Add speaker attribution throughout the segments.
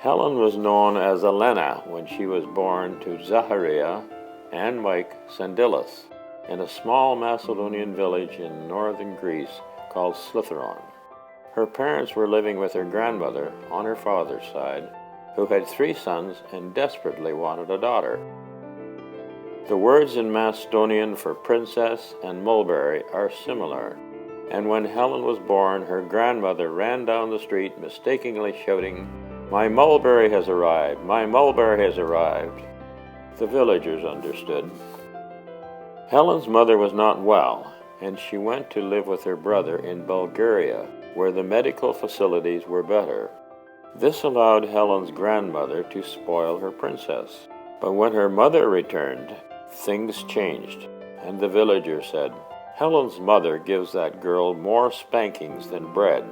Speaker 1: Helen was known as Elena when she was born to Zachariah and Mike Sandilis in a small Macedonian village in northern Greece called Slithoron. Her parents were living with her grandmother on her father's side, who had 3 sons and desperately wanted a daughter. The words in Macedonian for princess and mulberry are similar, and when Helen was born, her grandmother ran down the street mistakenly shouting, "My mulberry has arrived! My mulberry has arrived!" The villagers understood. Helen's mother was not well, and she went to live with her brother in Bulgaria, where the medical facilities were better. This allowed Helen's grandmother to spoil her princess. But when her mother returned, things changed, and the villagers said, "Helen's mother gives that girl more spankings than bread."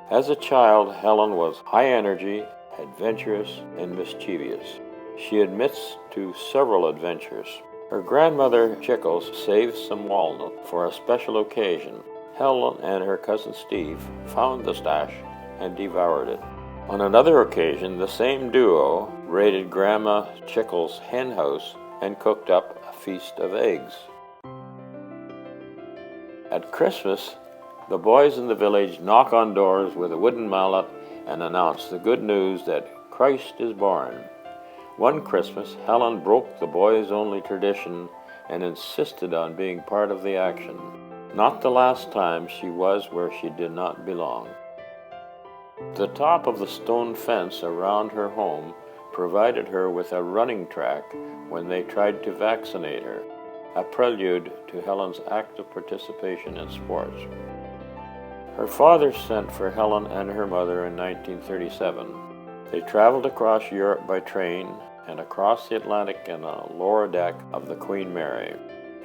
Speaker 1: As a child, Helen was high energy, adventurous, and mischievous. She admits to several adventures. Her grandmother Chickles saved some walnut for a special occasion. Helen and her cousin Steve found the stash and devoured it. On another occasion, the same duo raided Grandma Chickles' hen house and cooked up a feast of eggs. At Christmas, the boys in the village knock on doors with a wooden mallet and announce the good news that Christ is born. One Christmas, Helen broke the boys-only tradition and insisted on being part of the action. Not the last time she was where she did not belong. The top of the stone fence around her home provided her with a running track when they tried to vaccinate her, a prelude to Helen's active participation in sports. Her father sent for Helen and her mother in 1937. They traveled across Europe by train and across the Atlantic in a lower deck of the Queen Mary.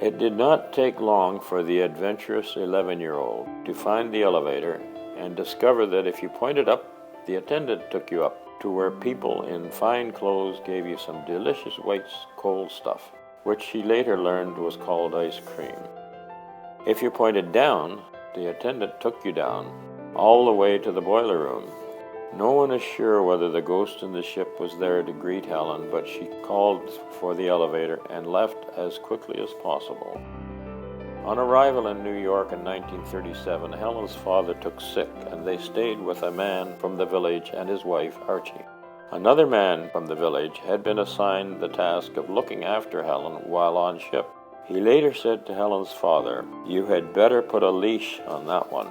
Speaker 1: It did not take long for the adventurous 11-year-old to find the elevator and discover that if you pointed up, the attendant took you up to where people in fine clothes gave you some delicious white cold stuff, which she later learned was called ice cream. If you pointed down, the attendant took you down, all the way to the boiler room. No one is sure whether the ghost in the ship was there to greet Helen, but she called for the elevator and left as quickly as possible. On arrival in New York in 1937, Helen's father took sick, and they stayed with a man from the village and his wife, Archie. Another man from the village had been assigned the task of looking after Helen while on ship. He later said to Helen's father, "You had better put a leash on that one."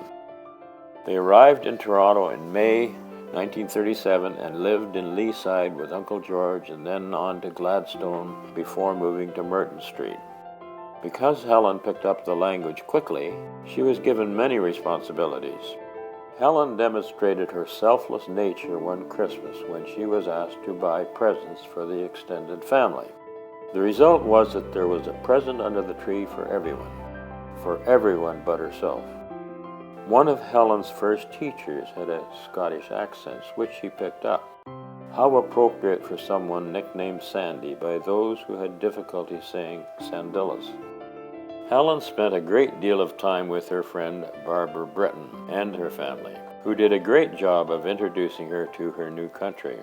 Speaker 1: They arrived in Toronto in May 1937 and lived in Leaside with Uncle George and then on to Gladstone before moving to Merton Street. Because Helen picked up the language quickly, she was given many responsibilities. Helen demonstrated her selfless nature one Christmas when she was asked to buy presents for the extended family. The result was that there was a present under the tree for everyone but herself. One of Helen's first teachers had a Scottish accent, which she picked up. How appropriate for someone nicknamed Sandy by those who had difficulty saying Sandilis. Helen spent a great deal of time with her friend Barbara Britton and her family, who did a great job of introducing her to her new country.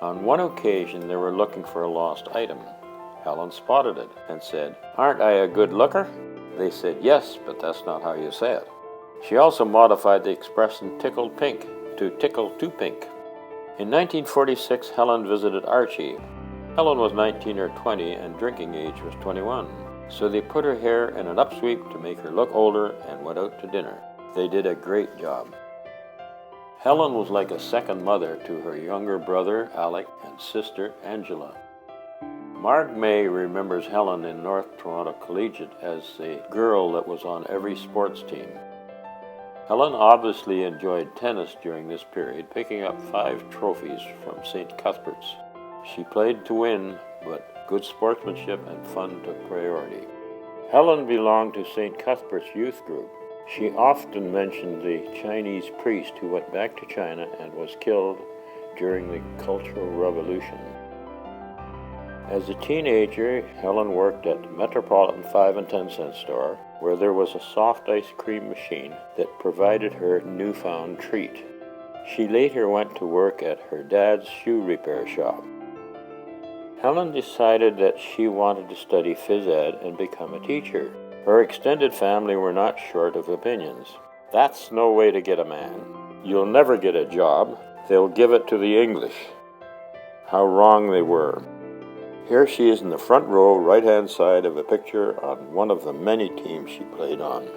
Speaker 1: On one occasion, they were looking for a lost item. Helen spotted it and said, "Aren't I a good looker?" They said, "Yes, but that's not how you say it." She also modified the expression tickled pink to tickle too pink. In 1946, Helen visited Archie. Helen was 19 or 20 and drinking age was 21, so they put her hair in an upsweep to make her look older and went out to dinner. They did a great job. Helen was like a second mother to her younger brother, Alec, and sister, Angela. Mark May remembers Helen in North Toronto Collegiate as the girl that was on every sports team. Helen obviously enjoyed tennis during this period, picking up 5 trophies from St. Cuthbert's. She played to win, but good sportsmanship and fun took priority. Helen belonged to St. Cuthbert's youth group. She often mentioned the Chinese priest who went back to China and was killed during the Cultural Revolution. As a teenager, Helen worked at the Metropolitan 5 and 10 cent store, where there was a soft ice cream machine that provided her newfound treat. She later went to work at her dad's shoe repair shop. Helen decided that she wanted to study phys ed and become a teacher. Her extended family were not short of opinions. That's no way to get a man. You'll never get a job. They'll give it to the English. How wrong they were. Here she is in the front row, right-hand side of a picture on one of the many teams she played on.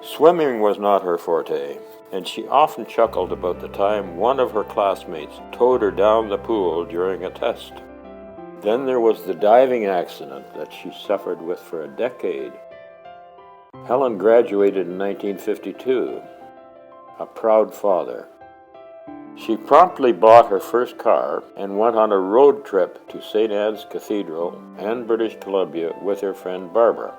Speaker 1: Swimming was not her forte, and she often chuckled about the time one of her classmates towed her down the pool during a test. Then there was the diving accident that she suffered with for a decade. Helen graduated in 1952, a proud father. She promptly bought her first car and went on a road trip to St. Anne's Cathedral and British Columbia with her friend Barbara.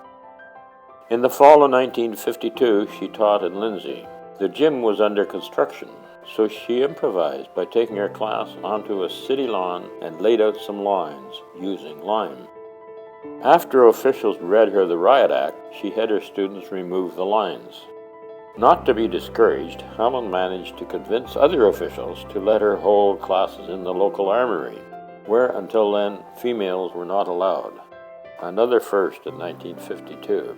Speaker 1: In the fall of 1952, she taught in Lindsay. The gym was under construction, so she improvised by taking her class onto a city lawn and laid out some lines using lime. After officials read her the riot act, she had her students remove the lines. Not to be discouraged, Helen managed to convince other officials to let her hold classes in the local armory, where until then females were not allowed. Another first in 1952.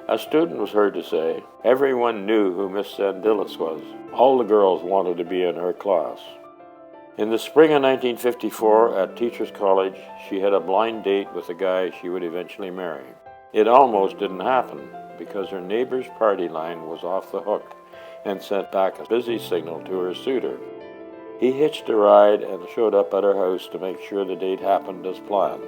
Speaker 1: A student was heard to say, "Everyone knew who Miss Sandillis was. All the girls wanted to be in her class." In the spring of 1954, at Teachers College, she had a blind date with a guy she would eventually marry. It almost didn't happen, because her neighbor's party line was off the hook and sent back a busy signal to her suitor. He hitched a ride and showed up at her house to make sure the date happened as planned.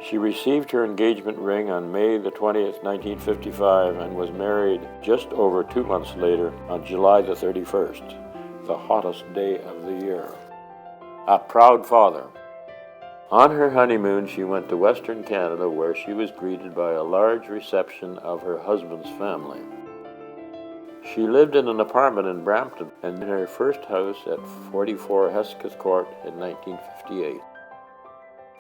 Speaker 1: She received her engagement ring on May the 20th, 1955, and was married just over 2 months later on July the 31st, the hottest day of the year. A proud father. On her honeymoon, she went to Western Canada, where she was greeted by a large reception of her husband's family. She lived in an apartment in Brampton and in her first house at 44 Hesketh Court in 1958.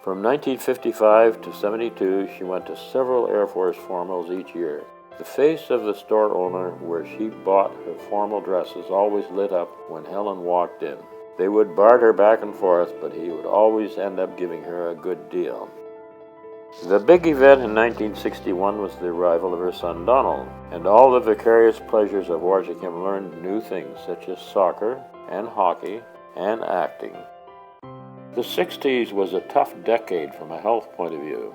Speaker 1: From 1955 to 72, she went to several Air Force formals each year. The face of the store owner where she bought her formal dresses always lit up when Helen walked in. They would barter back and forth, but he would always end up giving her a good deal. The big event in 1961 was the arrival of her son Donald, and all the vicarious pleasures of watching him learn new things such as soccer and hockey and acting. The 60s was a tough decade from a health point of view.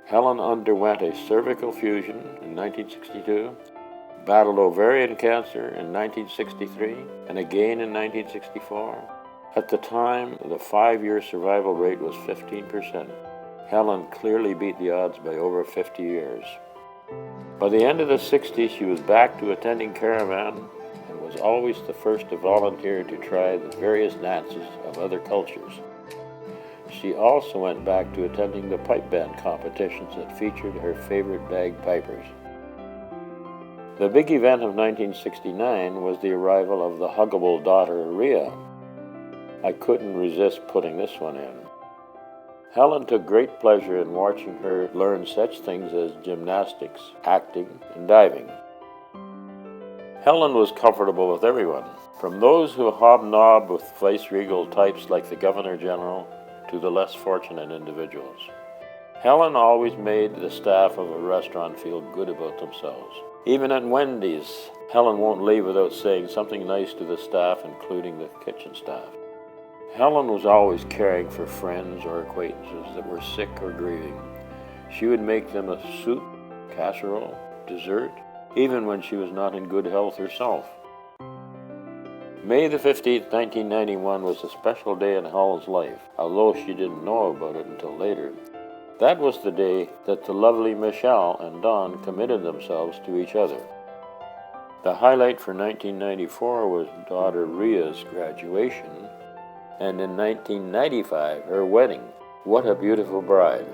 Speaker 1: Helen underwent a cervical fusion in 1962, battled ovarian cancer in 1963, and again in 1964. At the time, the 5-year survival rate was 15%. Helen clearly beat the odds by over 50 years. By the end of the 60s, she was back to attending Caravan and was always the first to volunteer to try the various dances of other cultures. She also went back to attending the pipe band competitions that featured her favorite bagpipers. The big event of 1969 was the arrival of the huggable daughter, Rhea. I couldn't resist putting this one in. Helen took great pleasure in watching her learn such things as gymnastics, acting, and diving. Helen was comfortable with everyone, from those who hobnobbed with vice-regal types like the Governor General to the less fortunate individuals. Helen always made the staff of a restaurant feel good about themselves. Even at Wendy's, Helen won't leave without saying something nice to the staff, including the kitchen staff. Helen was always caring for friends or acquaintances that were sick or grieving. She would make them a soup, casserole, dessert, even when she was not in good health herself. May the 15th, 1991 was a special day in Helen's life, although she didn't know about it until later. That was the day that the lovely Michelle and Don committed themselves to each other. The highlight for 1994 was daughter Rhea's graduation, and in 1995, her wedding. What a beautiful bride.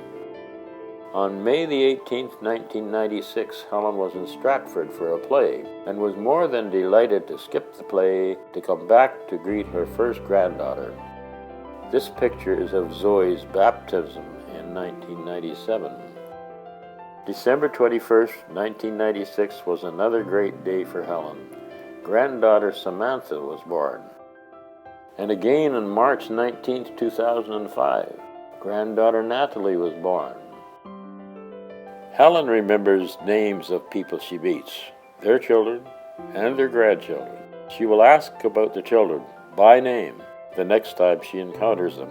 Speaker 1: On May the 18th, 1996, Helen was in Stratford for a play and was more than delighted to skip the play to come back to greet her first granddaughter. This picture is of Zoe's baptism in 1997. December 21st, 1996 was another great day for Helen. Granddaughter Samantha was born. And again on March 19, 2005, granddaughter Natalie was born. Helen remembers names of people she meets, their children and their grandchildren. She will ask about the children by name the next time she encounters them.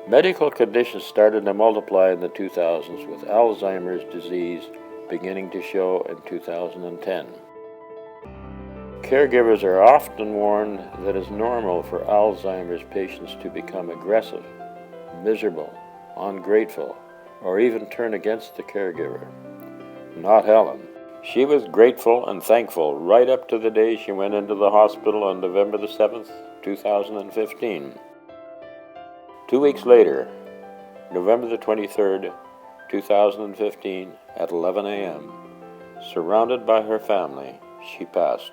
Speaker 1: Medical conditions started to multiply in the 2000s, with Alzheimer's disease beginning to show in 2010. Caregivers are often warned that it's normal for Alzheimer's patients to become aggressive, miserable, ungrateful, or even turn against the caregiver. Not Helen. She was grateful and thankful right up to the day she went into the hospital on November the 7th, 2015. 2 weeks later, November the 23rd, 2015, at 11 a.m., surrounded by her family, she passed.